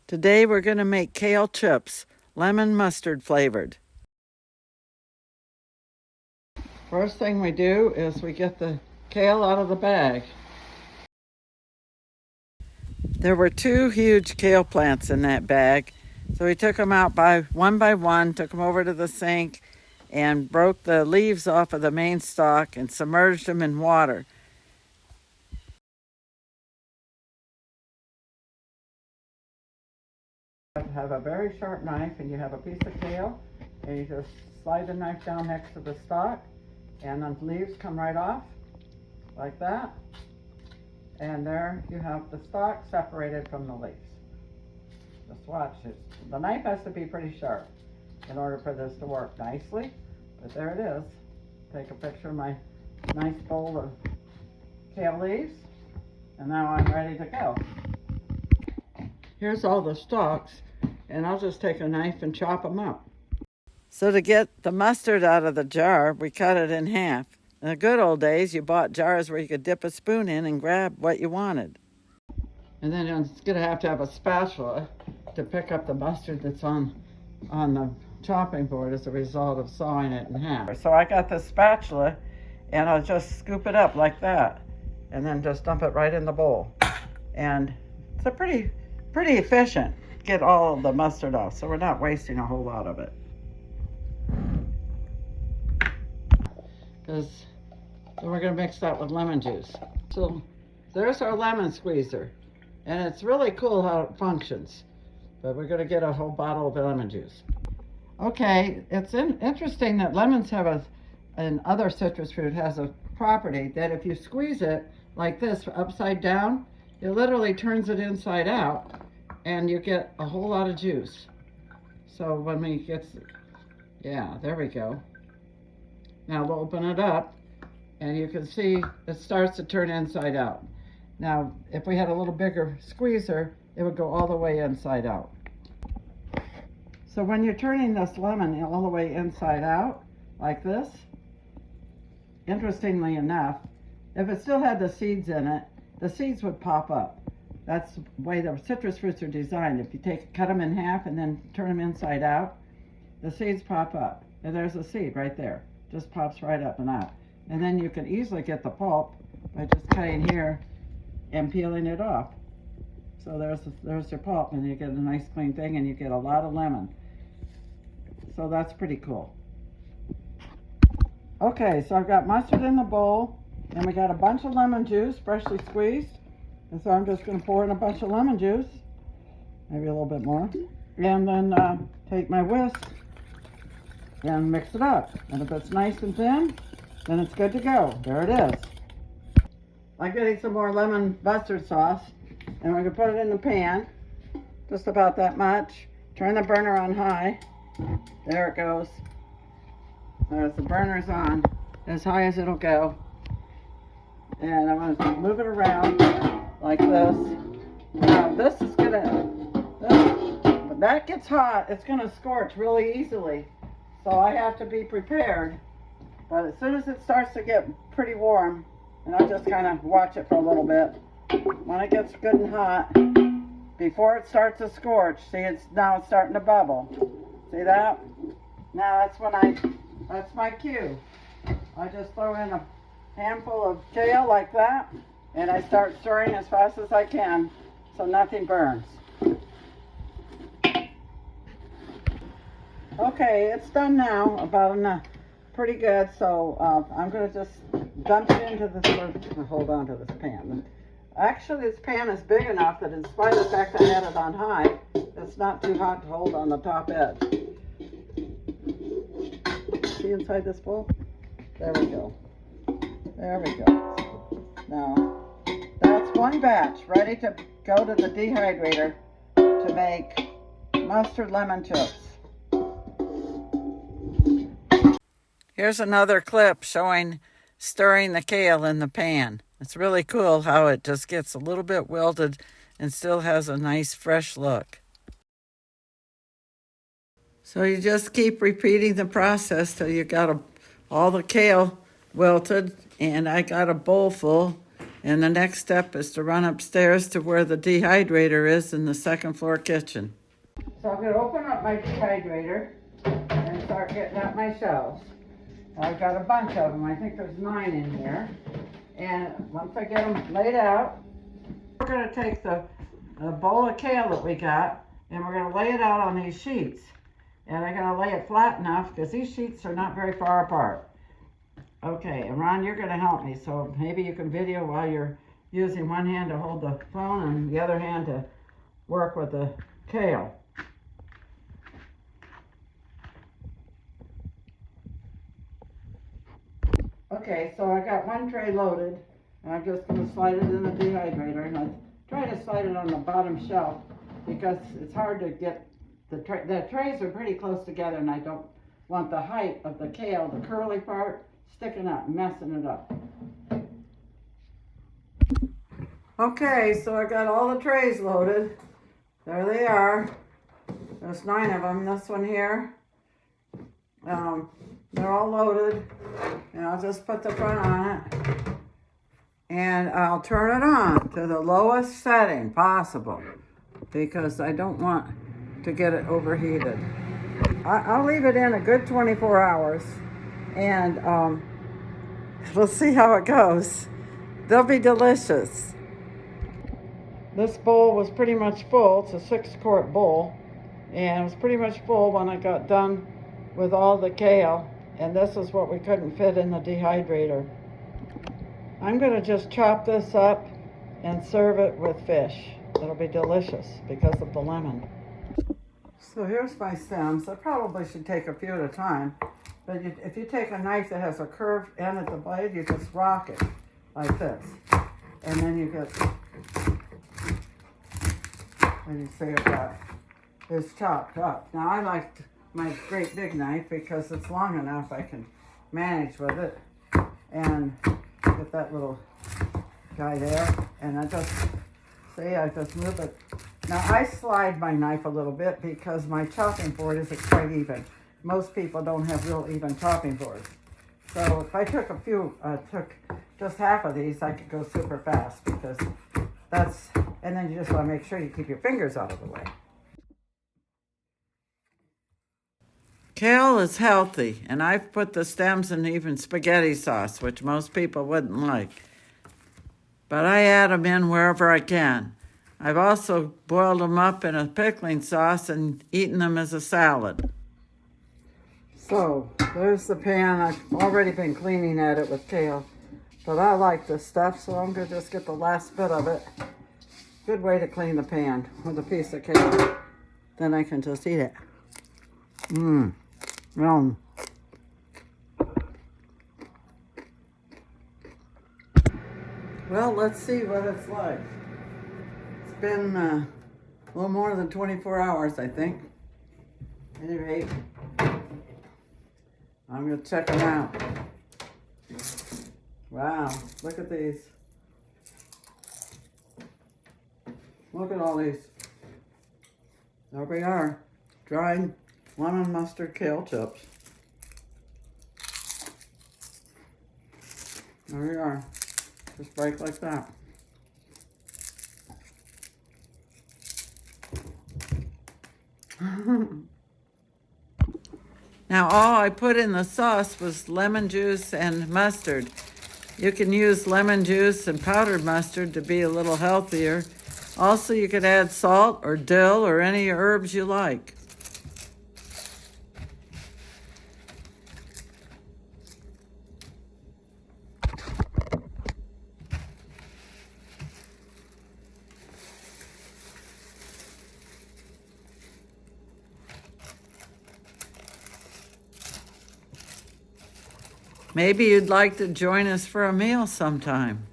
Today we're going to make kale chips, lemon mustard flavored. First thing we do is we get the kale out of the bag. There were 2 huge kale plants in that bag, so we took them out by one, took them over to the sink, and broke the leaves off of the main stalk and submerged them in water. You have a very sharp knife, and you have a piece of kale, and you just slide the knife down next to the stalk, and the leaves come right off, like that. And there you have the stalk separated from the leaves. Just watch it. The knife has to be pretty sharp in order for this to work nicely. But there it is. Take a picture of my nice bowl of kale leaves. And now I'm ready to go. Here's all the stalks, and I'll just take a knife and chop them up. So to get the mustard out of the jar, we cut it in half. In the good old days, you bought jars where you could dip a spoon in and grab what you wanted. And then it's going to have a spatula to pick up the mustard that's on the chopping board as a result of sawing it in half. So I got the spatula, and I'll just scoop it up like that, and then just dump it right in the bowl. And it's a pretty efficient. Get all of the mustard off, so we're not wasting a whole lot of it. Because then we're going to mix that with lemon juice. So there's our lemon squeezer, and it's really cool how it functions. But we're going to get a whole bottle of lemon juice. Okay, it's interesting that lemons have and other citrus fruit has a property that if you squeeze it like this upside down, it literally turns it inside out, and you get a whole lot of juice. So when we get, yeah, there we go. Now we'll open it up, and you can see it starts to turn inside out. Now, if we had a little bigger squeezer, it would go all the way inside out. So when you're turning this lemon all the way inside out, like this, interestingly enough, if it still had the seeds in it, the seeds would pop up. That's the way the citrus fruits are designed. If you cut them in half and then turn them inside out, the seeds pop up. And there's a seed right there. Just pops right up and out. And then you can easily get the pulp by just cutting here and peeling it off. So there's your pulp, and you get a nice clean thing, and you get a lot of lemon. So that's pretty cool. Okay, so I've got mustard in the bowl, and we got a bunch of lemon juice, freshly squeezed. And so I'm just going to pour in a bunch of lemon juice, maybe a little bit more, and then take my whisk and mix it up. And if it's nice and thin, then it's good to go. There it is. I'm getting some more lemon mustard sauce, and we're going to put it in the pan, just about that much. Turn the burner on high. There it goes. There's the burner's on, as high as it'll go. And I'm going to move it around like this. Now this is going to, when that gets hot, it's going to scorch really easily. So I have to be prepared. But as soon as it starts to get pretty warm, and I'll just kind of watch it for a little bit. When it gets good and hot, before it starts to scorch, see, it's starting to bubble. See that? Now that's my cue. I just throw in a handful of kale like that, and I start stirring as fast as I can so nothing burns. Okay, it's done now, about enough, pretty good. So I'm going to just dump it into this, hold on to this pan. Actually, this pan is big enough that in spite of the fact that I had it on high, it's not too hot to hold on the top edge. See inside this bowl? There we go. There we go. Now, that's one batch ready to go to the dehydrator to make mustard lemon chips. Here's another clip showing stirring the kale in the pan. It's really cool how it just gets a little bit wilted and still has a nice fresh look. So you just keep repeating the process till you got all the kale wilted, and I got a bowl full, And the next step is to run upstairs to where the dehydrator is in the second floor kitchen. So I'm going to open up my dehydrator and start getting out my shelves. I've got a bunch of them. I think there's 9 in here. And once I get them laid out, we're going to take the bowl of kale that we got and we're going to lay it out on these sheets. And I'm going to lay it flat enough because these sheets are not very far apart. Okay, and Ron, you're going to help me, so maybe you can video while you're using one hand to hold the phone and the other hand to work with the kale. Okay, so I got one tray loaded, and I'm just going to slide it in the dehydrator, and I try to slide it on the bottom shelf because it's hard to get the trays are pretty close together, and I don't want the height of the kale, the curly part, sticking up, messing it up. Okay, so I got all the trays loaded. There they are. There's 9 of them. This one here. They're all loaded. And I'll just put the front on it. And I'll turn it on to the lowest setting possible because I don't want to get it overheated. I'll leave it in a good 24 hours. And we'll see how it goes. They'll be delicious. This bowl was pretty much full. It's a 6-quart bowl. And it was pretty much full when I got done with all the kale. And this is what we couldn't fit in the dehydrator. I'm going to just chop this up and serve it with fish. It'll be delicious because of the lemon. So here's my stems. I probably should take a few at a time. But if you take a knife that has a curved end at the blade, you just rock it like this. And then you get, and you see that it's chopped up. Now I like my great big knife because it's long enough I can manage with it. And get that little guy there. And I just move it. Now I slide my knife a little bit because my chopping board isn't quite even. Most people don't have real even chopping boards. So if I took just half of these, I could go super fast because and then you just want to make sure you keep your fingers out of the way. Kale is healthy, and I've put the stems in even spaghetti sauce, which most people wouldn't like. But I add them in wherever I can. I've also boiled them up in a pickling sauce and eaten them as a salad. So, there's the pan. I've already been cleaning at it with kale. But I like this stuff, so I'm going to just get the last bit of it. Good way to clean the pan with a piece of kale. Then I can just eat it. Yum. Well, let's see what it's like. It's been a little more than 24 hours, I think. At any rate, I'm going to check them out. Wow, look at these. Look at all these. There we are. Dried lemon mustard kale chips. There we are. Just break like that. Now all I put in the sauce was lemon juice and mustard. You can use lemon juice and powdered mustard to be a little healthier. Also, you could add salt or dill or any herbs you like. Maybe you'd like to join us for a meal sometime.